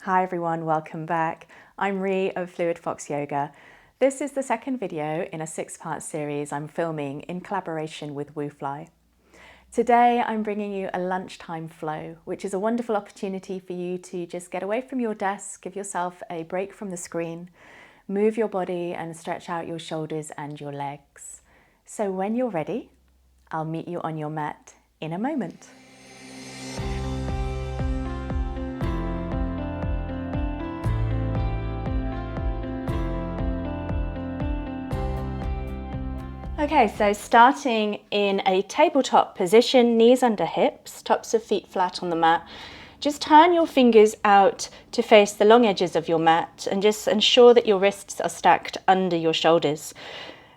Hi everyone, welcome back. I'm Ree of Fluid Fox Yoga. This is the second video in a 6-part series I'm filming in collaboration with WooFly. Today I'm bringing you a lunchtime flow, which is a wonderful opportunity for you to just get away from your desk, give yourself a break from the screen, move your body and stretch out your shoulders and your legs. So when you're ready, I'll meet you on your mat in a moment. Okay, so starting in a tabletop position, knees under hips, tops of feet flat on the mat. Just turn your fingers out to face the long edges of your mat and just ensure that your wrists are stacked under your shoulders.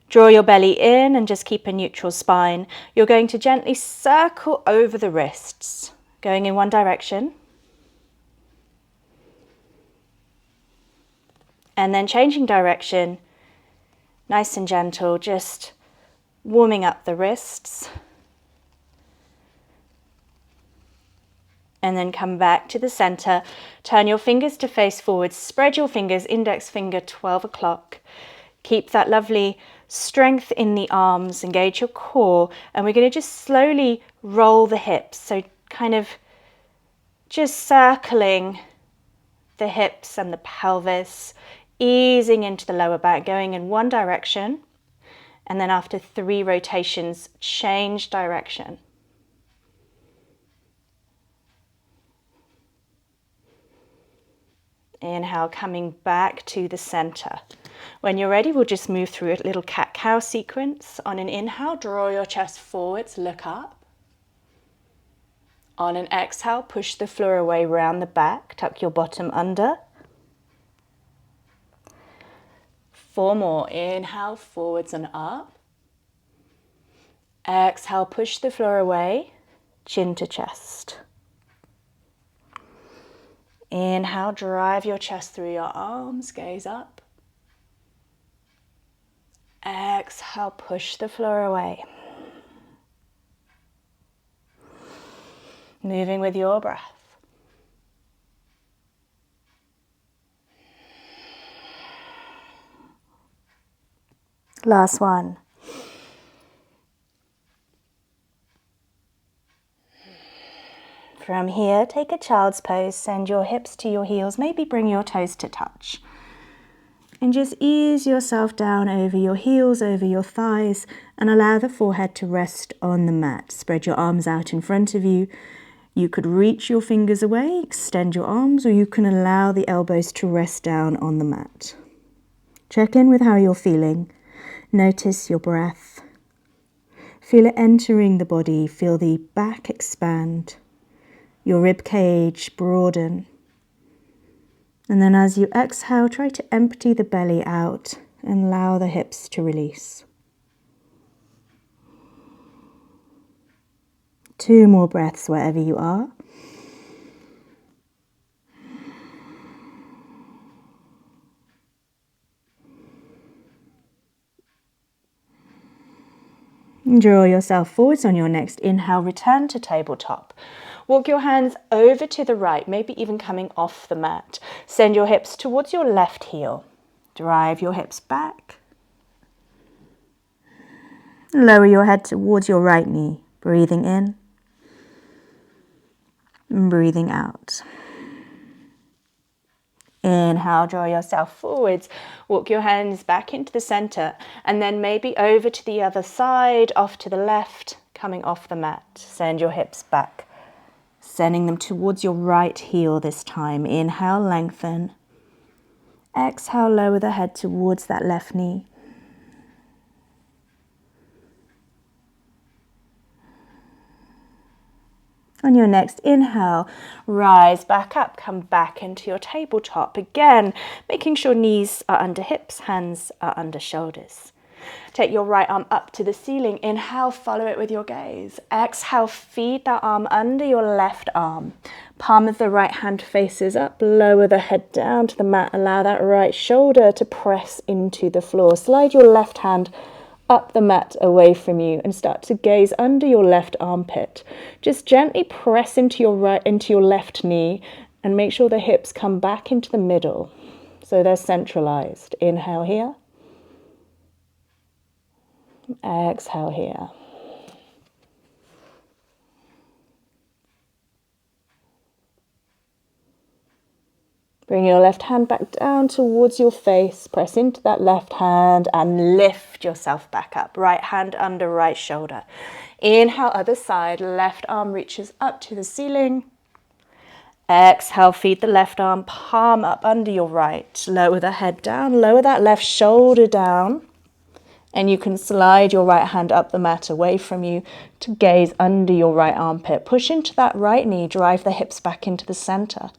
Draw your belly in and just keep a neutral spine. You're going to gently circle over the wrists, going in one direction. And then changing direction, nice and gentle, just warming up the wrists. And then come back to the center. Turn your fingers to face forward. Spread your fingers, index finger 12 o'clock. Keep that lovely strength in the arms. Engage your core. And we're going to just slowly roll the hips. So kind of just circling the hips and the pelvis, easing into the lower back, going in one direction. And then after 3 rotations, change direction. Inhale, coming back to the center. When you're ready, we'll just move through a little cat-cow sequence. On an inhale, draw your chest forwards, look up. On an exhale, push the floor away, round the back, tuck your bottom under. 4 more. Inhale, forwards and up. Exhale, push the floor away, chin to chest. Inhale, drive your chest through your arms, gaze up. Exhale, push the floor away. Moving with your breath. Last one. From here, take a child's pose, send your hips to your heels, maybe bring your toes to touch. And just ease yourself down over your heels, over your thighs, and allow the forehead to rest on the mat. Spread your arms out in front of you. You could reach your fingers away, extend your arms, or you can allow the elbows to rest down on the mat. Check in with how you're feeling. Notice your breath. Feel it entering the body. Feel the back expand. Your rib cage broaden. And then as you exhale, try to empty the belly out and allow the hips to release. 2 more breaths wherever you are. Draw yourself forwards on your next inhale, return to tabletop. Walk your hands over to the right, maybe even coming off the mat. Send your hips towards your left heel. Drive your hips back. Lower your head towards your right knee. Breathing in and breathing out. Inhale, draw yourself forwards. Walk your hands back into the center and then maybe over to the other side, off to the left, coming off the mat. Send your hips back, sending them towards your right heel this time. Inhale, lengthen. Exhale, lower the head towards that left knee. On your next inhale, rise back up, come back into your tabletop. Again, making sure knees are under hips, hands are under shoulders. Take your right arm up to the ceiling. Inhale, follow it with your gaze. Exhale, feed that arm under your left arm. Palm of the right hand faces up. Lower the head down to the mat. Allow that right shoulder to press into the floor. Slide your left hand up the mat away from you and start to gaze under your left armpit. Just gently press into your left knee And make sure the hips come back into the middle so they're centralized. Inhale here. Exhale here. Bring your left hand back down towards your face. Press into that left hand and lift yourself back up. Right hand under right shoulder. Inhale, other side. Left arm reaches up to the ceiling. Exhale, feed the left arm, palm up under your right. Lower the head down, lower that left shoulder down. And you can slide your right hand up the mat away from you to gaze under your right armpit. Push into that right knee, drive the hips back into the center.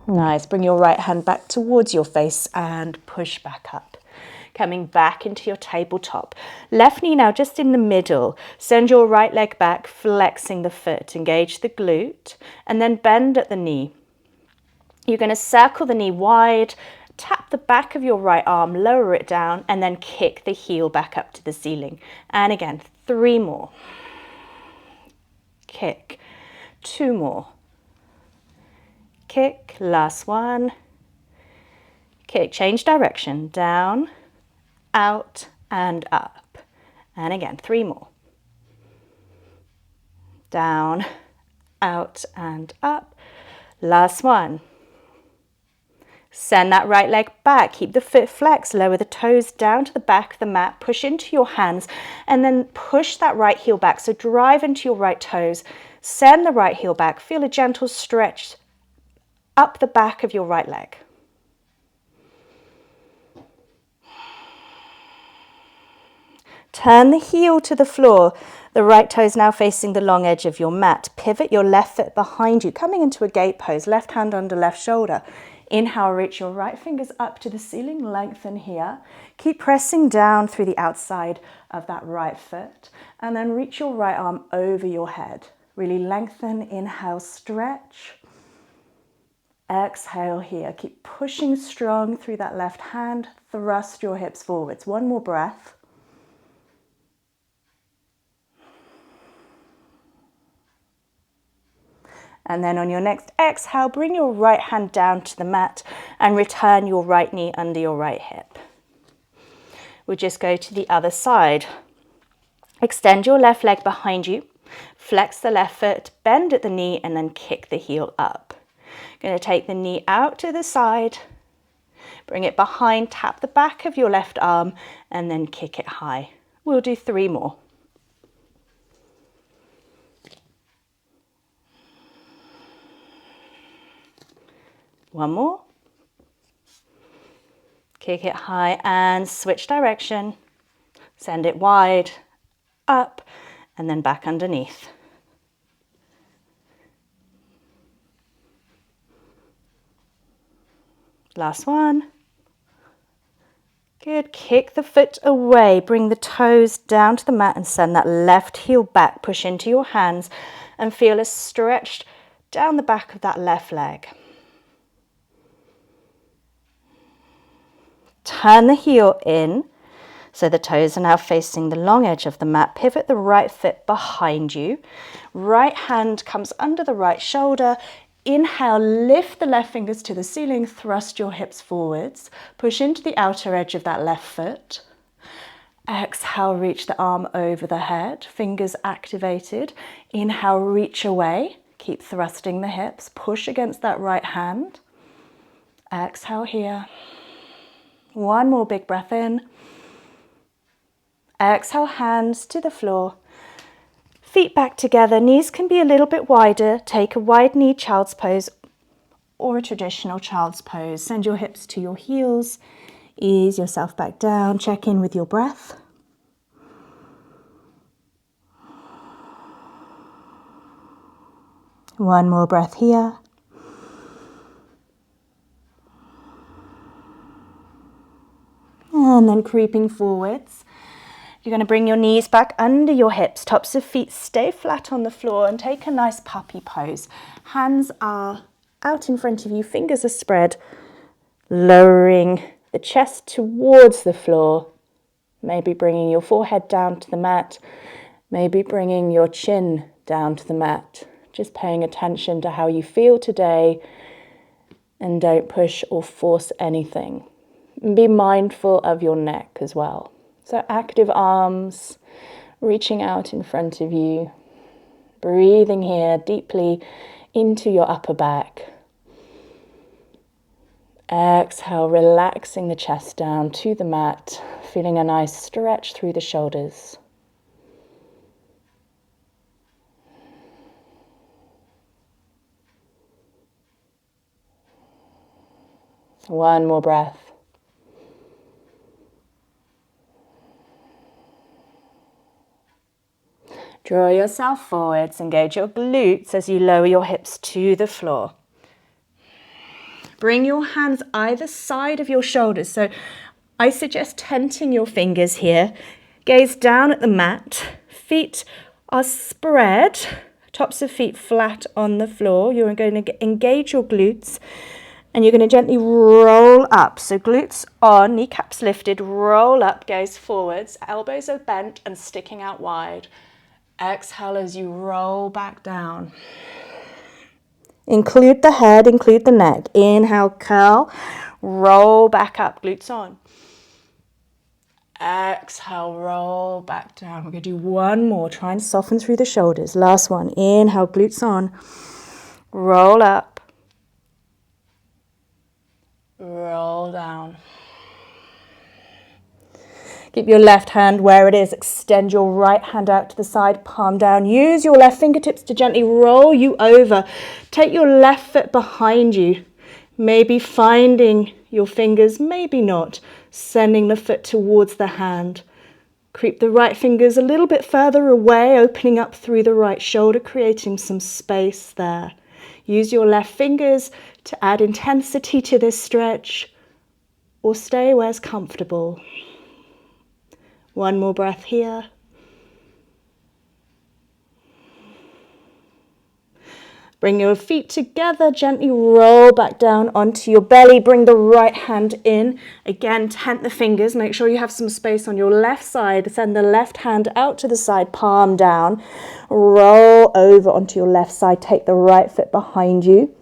Nice. Bring your right hand back towards your face and push back up. Coming back into your tabletop. Left knee now just in the middle. Send your right leg back, flexing the foot. Engage the glute and then bend at the knee. You're going to circle the knee wide, tap the back of your right arm, lower it down, and then kick the heel back up to the ceiling. And again, 3 more. Kick. 2 more. Kick, last one. Kick, change direction, down, out, and up. And again, 3 more. Down, out, and up. Last one. Send that right leg back, keep the foot flexed, lower the toes down to the back of the mat, push into your hands, and then push that right heel back. So drive into your right toes, send the right heel back, feel a gentle stretch up the back of your right leg. Turn the heel to the floor. The right toe is now facing the long edge of your mat. Pivot your left foot behind you, coming into a gate pose, left hand under left shoulder. Inhale, reach your right fingers up to the ceiling, lengthen here. Keep pressing down through the outside of that right foot, and then reach your right arm over your head. Really lengthen, inhale, stretch. Exhale here. Keep pushing strong through that left hand. Thrust your hips forwards. 1 more breath. And then on your next exhale, bring your right hand down to the mat and return your right knee under your right hip. We'll just go to the other side. Extend your left leg behind you. Flex the left foot, bend at the knee, and then kick the heel up. Going to take the knee out to the side, bring it behind, tap the back of your left arm, and then kick it high. We'll do 3 more. One more. Kick it high and switch direction. Send it wide, up, and then back underneath. Last one. Good. Kick the foot away. Bring the toes down to the mat and send that left heel back. Push into your hands and feel a stretch down the back of that left leg. Turn the heel in, so the toes are now facing the long edge of the mat. Pivot the right foot behind you. Right hand comes under the right shoulder. Inhale, lift the left fingers to the ceiling, thrust your hips forwards. Push into the outer edge of that left foot. Exhale, reach the arm over the head, fingers activated. Inhale, reach away. Keep thrusting the hips. Push against that right hand. Exhale here. 1 more big breath in. Exhale, hands to the floor. Feet back together. Knees can be a little bit wider. Take a wide knee child's pose or a traditional child's pose. Send your hips to your heels. Ease yourself back down. Check in with your breath. One more breath here. And then creeping forwards. You're going to bring your knees back under your hips. Tops of feet stay flat on the floor and take a nice puppy pose. Hands are out in front of you. Fingers are spread. Lowering the chest towards the floor, maybe bringing your forehead down to the mat, maybe bringing your chin down to the mat. Just paying attention to how you feel today, and don't push or force anything. And be mindful of your neck as well. So active arms, reaching out in front of you, breathing here deeply into your upper back. Exhale, relaxing the chest down to the mat, feeling a nice stretch through the shoulders. One more breath. Draw yourself forwards, engage your glutes as you lower your hips to the floor. Bring your hands either side of your shoulders. So I suggest tenting your fingers here. Gaze down at the mat. Feet are spread, tops of feet flat on the floor. You're going to engage your glutes and you're going to gently roll up. So glutes on, kneecaps lifted, roll up, gaze forwards, elbows are bent and sticking out wide. Exhale as you roll back down. Include the head, include the neck. Inhale, curl, roll back up, glutes on. Exhale, roll back down. We're going to do one more. Try and soften through the shoulders. Last one. Inhale, glutes on. Roll up. Roll down. Keep your left hand where it is. Extend your right hand out to the side, palm down. Use your left fingertips to gently roll you over. Take your left foot behind you. Maybe finding your fingers, maybe not. Sending the foot towards the hand. Creep the right fingers a little bit further away, opening up through the right shoulder, creating some space there. Use your left fingers to add intensity to this stretch, or stay where's comfortable. One more breath here. Bring your feet together, gently roll back down onto your belly. Bring the right hand in. Again, tent the fingers. Make sure you have some space on your left side. Send the left hand out to the side, palm down. Roll over onto your left side. Take the right foot behind you.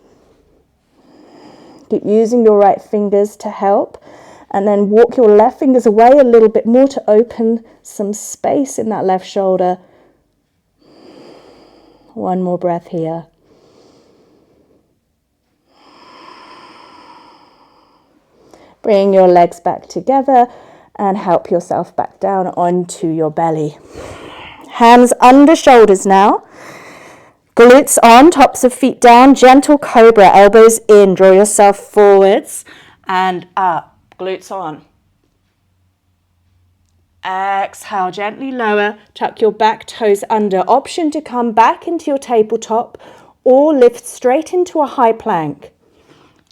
Keep using your right fingers to help. And then walk your left fingers away a little bit more to open some space in that left shoulder. One more breath here. Bring your legs back together and help yourself back down onto your belly. Hands under shoulders now. Glutes on, tops of feet down, gentle cobra, elbows in. Draw yourself forwards and up. Glutes on. Exhale, gently lower, tuck your back toes under. Option to come back into your tabletop or lift straight into a high plank.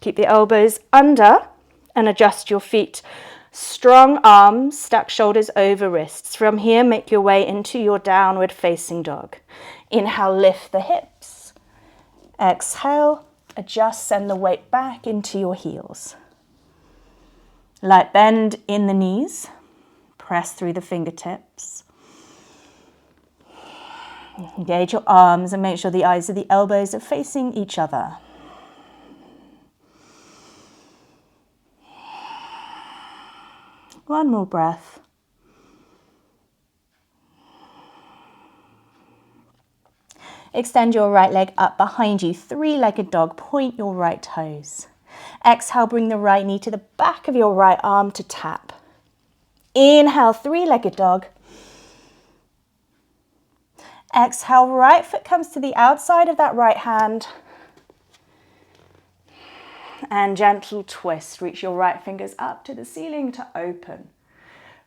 Keep the elbows under and adjust your feet. Strong arms, stack shoulders over wrists. From here, make your way into your downward facing dog. Inhale, lift the hips. Exhale, adjust, send the weight back into your heels. Light bend in the knees, press through the fingertips. Engage your arms and make sure the eyes of the elbows are facing each other. One more breath. Extend your right leg up behind you, three-legged dog, point your right toes. Exhale, bring the right knee to the back of your right arm to tap. Inhale, three-legged dog. Exhale, right foot comes to the outside of that right hand. And gentle twist. Reach your right fingers up to the ceiling to open.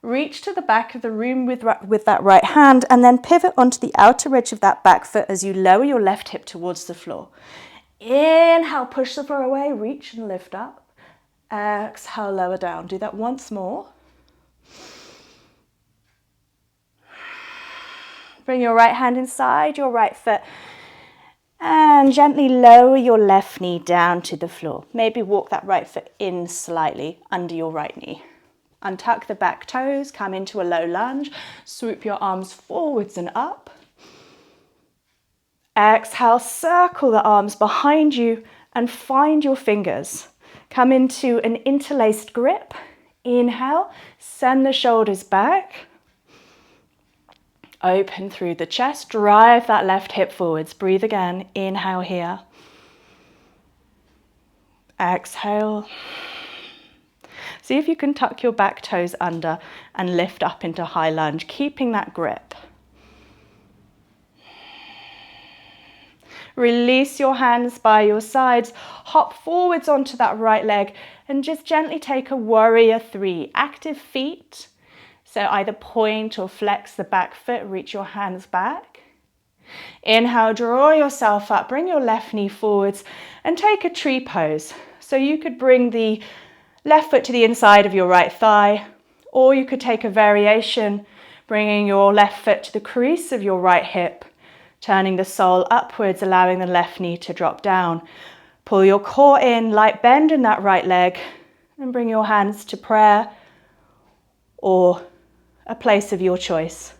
Reach to the back of the room with that right hand and then pivot onto the outer edge of that back foot as you lower your left hip towards the floor. Inhale, push the floor away, reach and lift up. Exhale, lower down. Do that once more. Bring your right hand inside your right foot. And gently lower your left knee down to the floor. Maybe walk that right foot in slightly under your right knee. Untuck the back toes, come into a low lunge, swoop your arms forwards and up. Exhale, circle the arms behind you and find your fingers. Come into an interlaced grip. Inhale, send the shoulders back. Open through the chest, drive that left hip forwards. Breathe again, inhale here. Exhale. See if you can tuck your back toes under and lift up into high lunge, keeping that grip. Release your hands by your sides, hop forwards onto that right leg and just gently take a warrior three. Active feet, so either point or flex the back foot, reach your hands back. Inhale, draw yourself up, bring your left knee forwards and take a tree pose. So you could bring the left foot to the inside of your right thigh, or you could take a variation, bringing your left foot to the crease of your right hip, turning the sole upwards, allowing the left knee to drop down. Pull your core in, light bend in that right leg, and bring your hands to prayer or a place of your choice.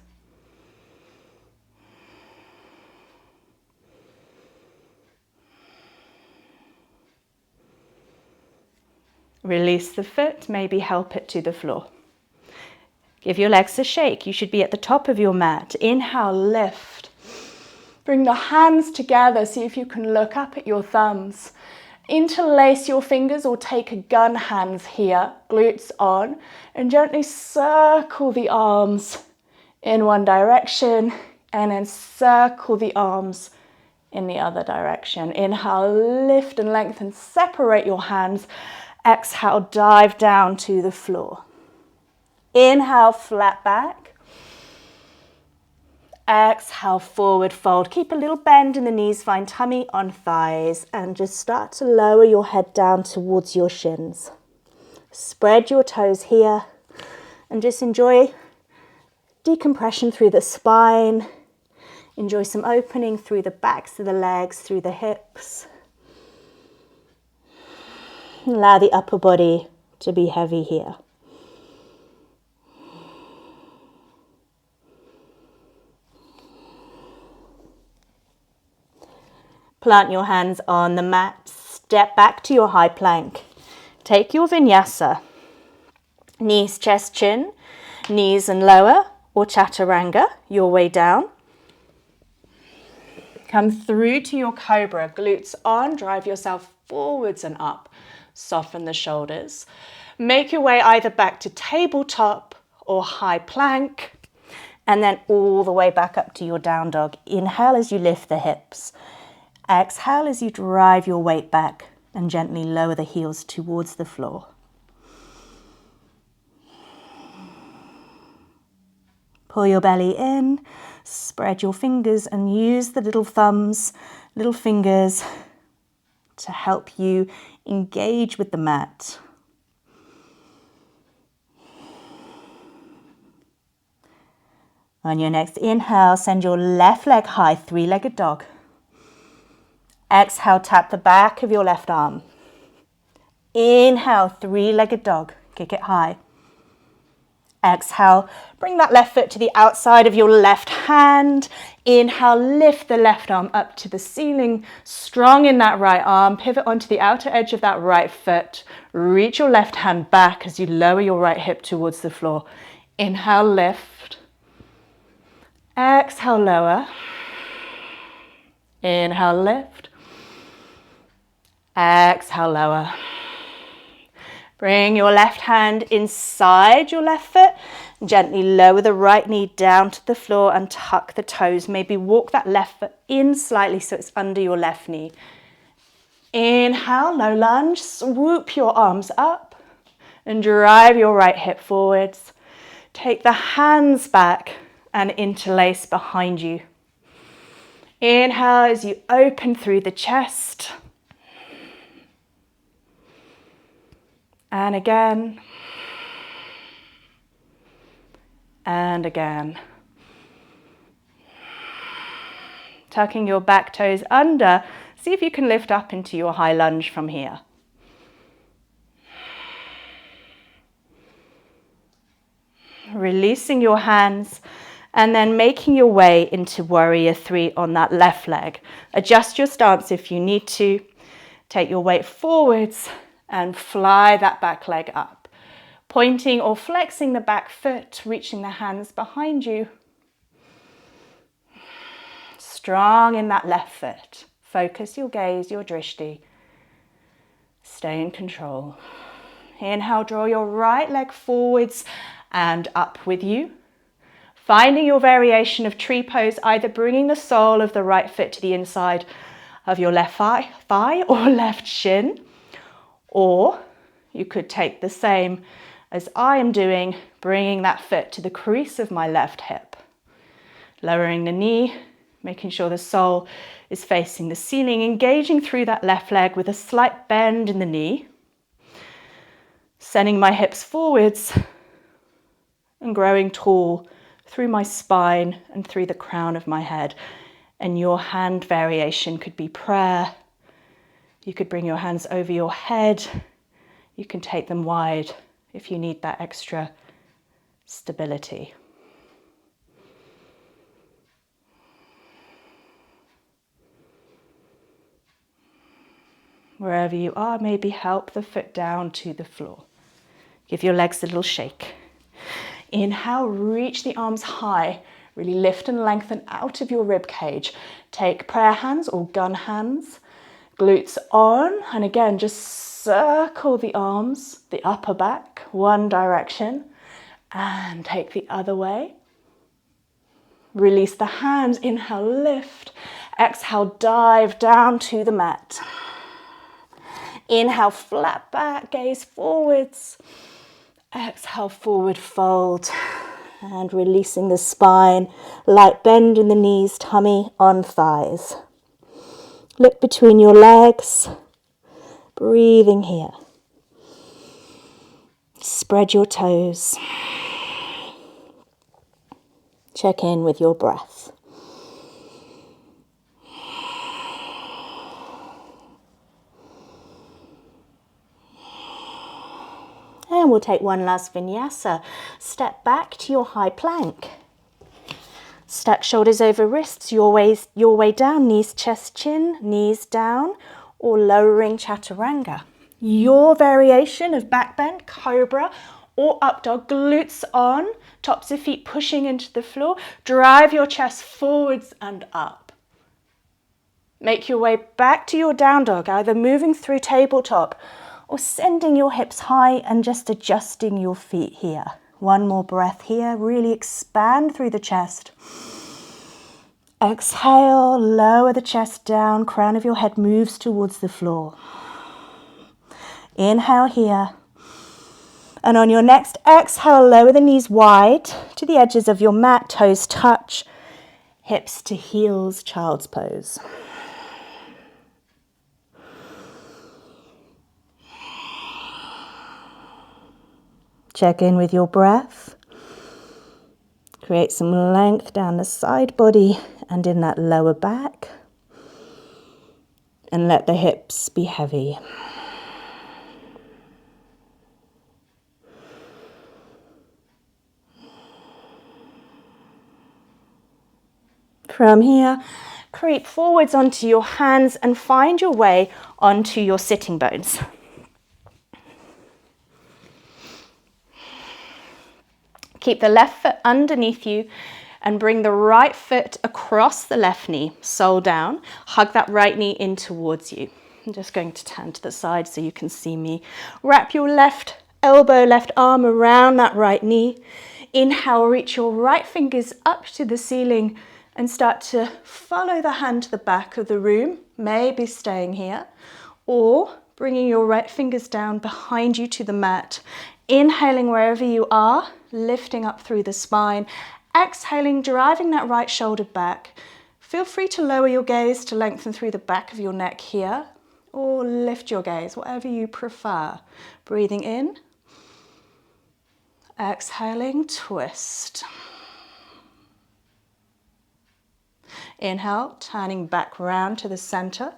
Release the foot, maybe help it to the floor. Give your legs a shake. You should be at the top of your mat. Inhale, lift. Bring the hands together. See if you can look up at your thumbs. Interlace your fingers or take a gun hands here, glutes on, and gently circle the arms in one direction and then circle the arms in the other direction. Inhale, lift and lengthen, separate your hands. Exhale, dive down to the floor. Inhale, flat back. Exhale, forward fold. Keep a little bend in the knees, find tummy on thighs, and just start to lower your head down towards your shins. Spread your toes here and just enjoy decompression through the spine. Enjoy some opening through the backs of the legs, through the hips. Allow the upper body to be heavy here. Plant your hands on the mat, step back to your high plank. Take your vinyasa. Knees, chest, chin, knees and lower, or chaturanga, your way down. Come through to your cobra, glutes on, drive yourself forwards and up. Soften the shoulders. Make your way either back to tabletop or high plank, and then all the way back up to your down dog. Inhale as you lift the hips. Exhale as you drive your weight back and gently lower the heels towards the floor. Pull your belly in, spread your fingers and use the little thumbs, little fingers to help you engage with the mat. On your next inhale, send your left leg high, three-legged dog. Exhale, tap the back of your left arm. Inhale, three-legged dog, kick it high. Exhale, bring that left foot to the outside of your left hand. Inhale, lift the left arm up to the ceiling, strong in that right arm. Pivot onto the outer edge of that right foot. Reach your left hand back as you lower your right hip towards the floor. Inhale, lift. Exhale, lower. Inhale, lift. Exhale, lower. Bring your left hand inside your left foot. Gently lower the right knee down to the floor and tuck the toes. Maybe walk that left foot in slightly so it's under your left knee. Inhale, low lunge. Swoop your arms up and drive your right hip forwards. Take the hands back and interlace behind you. Inhale as you open through the chest. And again. And again. tucking your back toes under. See if you can lift up into your high lunge from here. Releasing your hands and then making your way into warrior three on that left leg. Adjust your stance if you need to. Take your weight forwards and fly that back leg up. Pointing or flexing the back foot, reaching the hands behind you. Strong in that left foot. Focus your gaze, your drishti. Stay in control. Inhale, draw your right leg forwards and up with you. Finding your variation of tree pose, either bringing the sole of the right foot to the inside of your left thigh or left shin, or you could take the same as I am doing, bringing that foot to the crease of my left hip. Lowering the knee, making sure the sole is facing the ceiling, engaging through that left leg with a slight bend in the knee. Sending my hips forwards and growing tall through my spine and through the crown of my head. And your hand variation could be prayer. You could bring your hands over your head. You can take them wide if you need that extra stability. Wherever you are, maybe help the foot down to the floor. Give your legs a little shake. Inhale, reach the arms high. Really lift and lengthen out of your rib cage. Take prayer hands or gun hands. Glutes on. And again, just circle the arms, the upper back, one direction. And take the other way. Release the hands. Inhale, lift. Exhale, dive down to the mat. Inhale, flat back, gaze forwards. Exhale, forward fold. And releasing the spine, light bend in the knees, tummy on thighs. Look between your legs, breathing here. Spread your toes. Check in with your breath. And we'll take one last vinyasa. Step back to your high plank. Stack shoulders over wrists, your way down, knees, chest, chin, knees down, or lowering chaturanga. Your variation of back bend, cobra, or up dog, glutes on, tops of feet pushing into the floor. Drive your chest forwards and up. Make your way back to your down dog, either moving through tabletop or sending your hips high and just adjusting your feet here. One more breath here. Really expand through the chest. Exhale, lower the chest down. Crown of your head moves towards the floor. Inhale here. And on your next exhale, lower the knees wide to the edges of your mat. Toes touch. Hips to heels, child's pose. Check in with your breath. Create some length down the side body and in that lower back. And let the hips be heavy. From here, creep forwards onto your hands and find your way onto your sitting bones. Keep the left foot underneath you and bring the right foot across the left knee, sole down. Hug that right knee in towards you. I'm just going to turn to the side so you can see me. Wrap your left elbow, left arm around that right knee. Inhale, reach your right fingers up to the ceiling and start to follow the hand to the back of the room, maybe staying here, or bringing your right fingers down behind you to the mat. Inhaling wherever you are, lifting up through the spine. Exhaling, driving that right shoulder back. Feel free to lower your gaze to lengthen through the back of your neck here, or lift your gaze, whatever you prefer. Breathing in. Exhaling, twist. Inhale, turning back round to the center.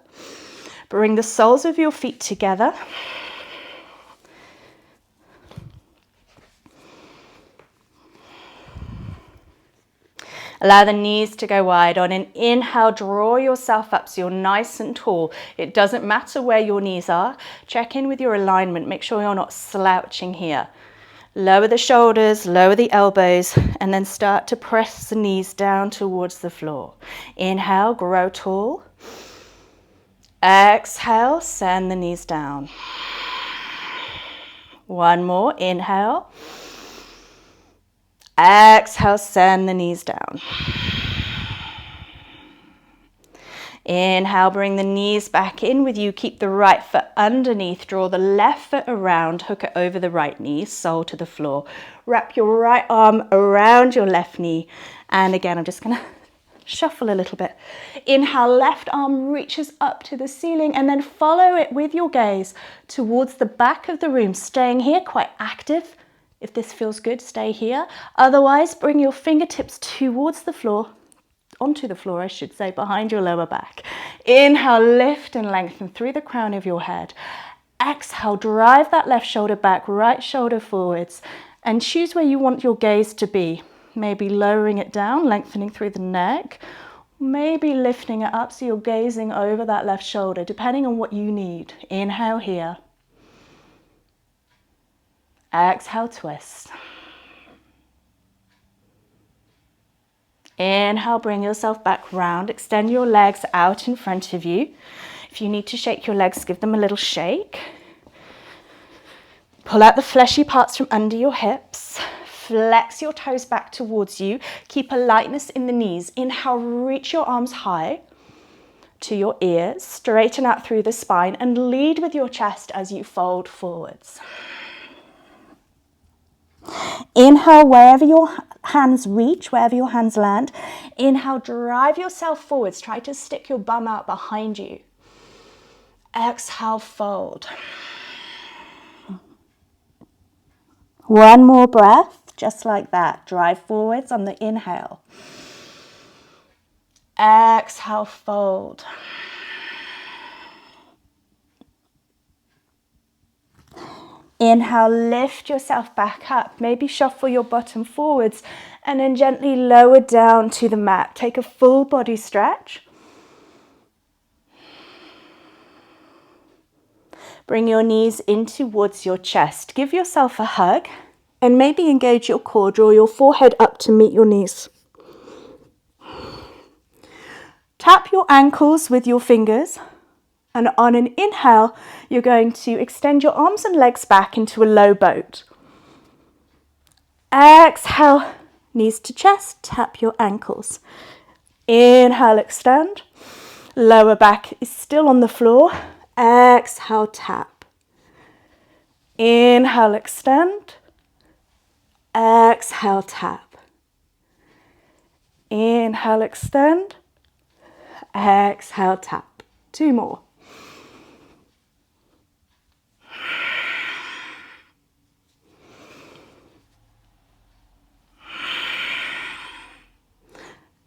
Bring the soles of your feet together. Allow the knees to go wide. On an inhale, draw yourself up so you're nice and tall. It doesn't matter where your knees are. Check in with your alignment. Make sure you're not slouching here. Lower the shoulders, lower the elbows, and then start to press the knees down towards the floor. Inhale, grow tall. Exhale, send the knees down. One more, inhale. Exhale, send the knees down. Inhale, bring the knees back in with you. Keep the right foot underneath. Draw the left foot around. Hook it over the right knee, sole to the floor. Wrap your right arm around your left knee. And again, I'm just going to shuffle a little bit. Inhale, left arm reaches up to the ceiling and then follow it with your gaze towards the back of the room. Staying here, quite active. If this feels good, stay here. Otherwise, bring your fingertips towards the floor, onto the floor, I should say, behind your lower back. Inhale, lift and lengthen through the crown of your head. Exhale, drive that left shoulder back, right shoulder forwards, and choose where you want your gaze to be. Maybe lowering it down, lengthening through the neck. Maybe lifting it up so you're gazing over that left shoulder, depending on what you need. Inhale here. Exhale, twist. Inhale, bring yourself back round. Extend your legs out in front of you. If you need to shake your legs, give them a little shake. Pull out the fleshy parts from under your hips. Flex your toes back towards you. Keep a lightness in the knees. Inhale, reach your arms high to your ears. Straighten out through the spine and lead with your chest as you fold forwards. Inhale, wherever your hands reach, wherever your hands land. Inhale, drive yourself forwards. Try to stick your bum out behind you. Exhale, fold. One more breath, just like that. Drive forwards on the inhale. Exhale, fold. Inhale, lift yourself back up. Maybe shuffle your bottom forwards and then gently lower down to the mat. Take a full body stretch. Bring your knees in towards your chest. Give yourself a hug and maybe engage your core. Draw your forehead up to meet your knees. Tap your ankles with your fingers. And on an inhale, you're going to extend your arms and legs back into a low boat. Exhale, knees to chest, tap your ankles. Inhale, extend. Lower back is still on the floor. Exhale, tap. Inhale, extend. Exhale, tap. Inhale, extend. Exhale, tap. Two more.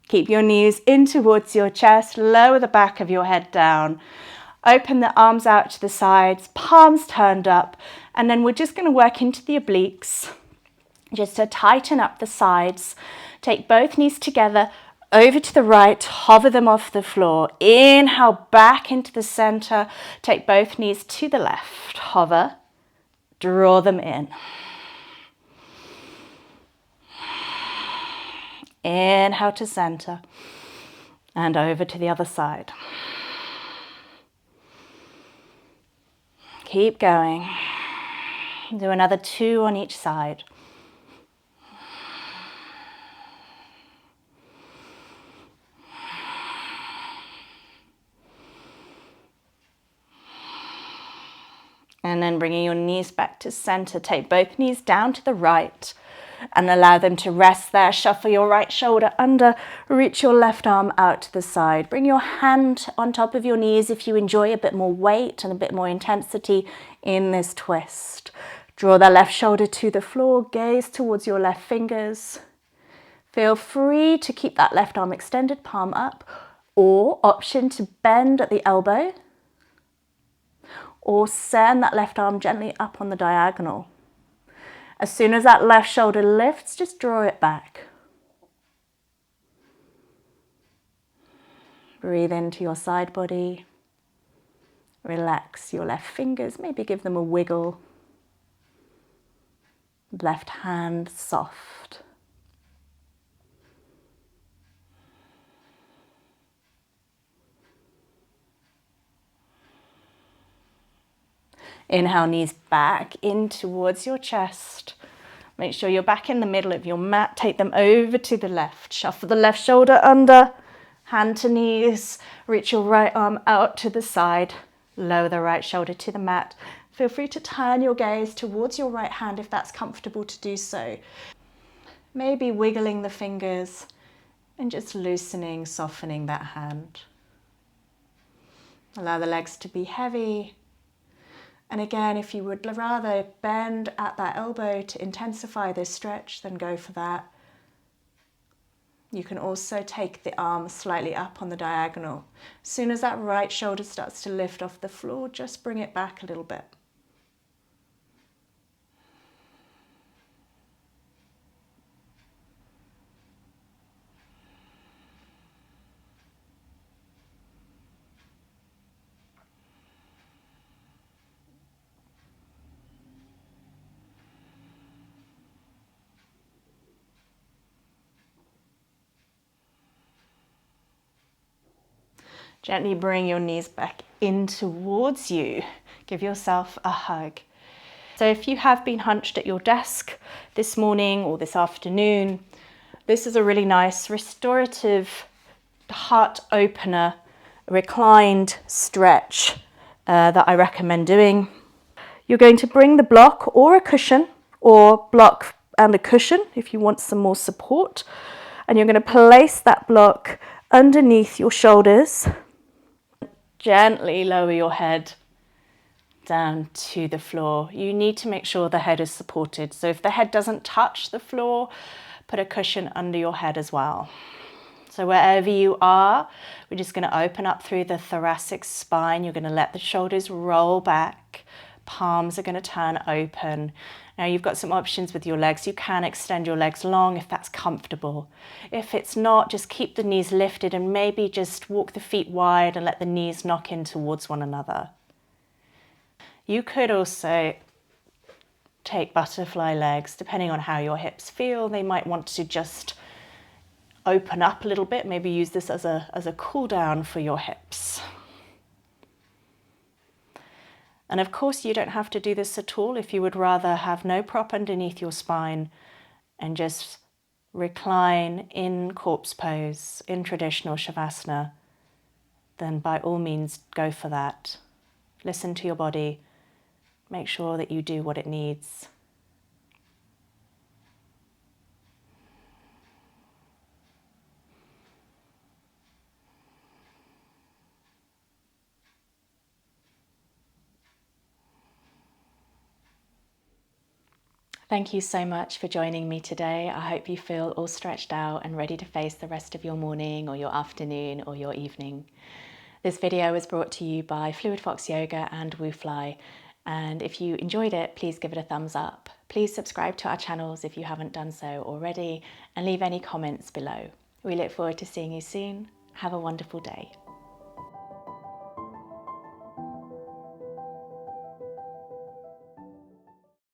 Keep your knees in towards your chest, lower the back of your head down. Open the arms out to the sides, palms turned up, and then we're just going to work into the obliques, just to tighten up the sides. Take both knees together, over to the right, hover them off the floor. Inhale, back into the center. Take both knees to the left, hover, draw them in. Inhale to center and over to the other side. Keep going. Do another 2 on each side. And then bringing your knees back to center. Take both knees down to the right and allow them to rest there. Shuffle your right shoulder under, reach your left arm out to the side. Bring your hand on top of your knees if you enjoy a bit more weight and a bit more intensity in this twist. Draw the left shoulder to the floor, gaze towards your left fingers. Feel free to keep that left arm extended, palm up, or option to bend at the elbow, or send that left arm gently up on the diagonal. As soon as that left shoulder lifts, just draw it back. Breathe into your side body. Relax your left fingers, maybe give them a wiggle. Left hand soft. Inhale, knees back in towards your chest. Make sure you're back in the middle of your mat. Take them over to the left. Shuffle the left shoulder under, hand to knees. Reach your right arm out to the side. Lower the right shoulder to the mat. Feel free to turn your gaze towards your right hand if that's comfortable to do so. Maybe wiggling the fingers and just loosening, softening that hand. Allow the legs to be heavy. And again, if you would rather bend at that elbow to intensify this stretch, then go for that. You can also take the arm slightly up on the diagonal. As soon as that right shoulder starts to lift off the floor, just bring it back a little bit. Gently bring your knees back in towards you. Give yourself a hug. So if you have been hunched at your desk this morning or this afternoon, this is a really nice restorative heart opener, reclined stretch that I recommend doing. You're going to bring the block or a cushion, or block and a cushion if you want some more support. And you're going to place that block underneath your shoulders. Gently lower your head down to the floor. You need to make sure the head is supported. So if the head doesn't touch the floor, put a cushion under your head as well. So wherever you are, we're just going to open up through the thoracic spine. You're going to let the shoulders roll back. Palms are going to turn open. Now you've got some options with your legs. You can extend your legs long if that's comfortable. If it's not, just keep the knees lifted and maybe just walk the feet wide and let the knees knock in towards one another. You could also take butterfly legs, depending on how your hips feel. They might want to just open up a little bit, maybe use this as a cool down for your hips. And of course, you don't have to do this at all. If you would rather have no prop underneath your spine and just recline in corpse pose, in traditional Shavasana, then by all means, go for that. Listen to your body. Make sure that you do what it needs. Thank you so much for joining me today. I hope you feel all stretched out and ready to face the rest of your morning or your afternoon or your evening. This video was brought to you by Fluid Fox Yoga and WooFly. And if you enjoyed it, please give it a thumbs up. Please subscribe to our channels if you haven't done so already, and leave any comments below. We look forward to seeing you soon. Have a wonderful day.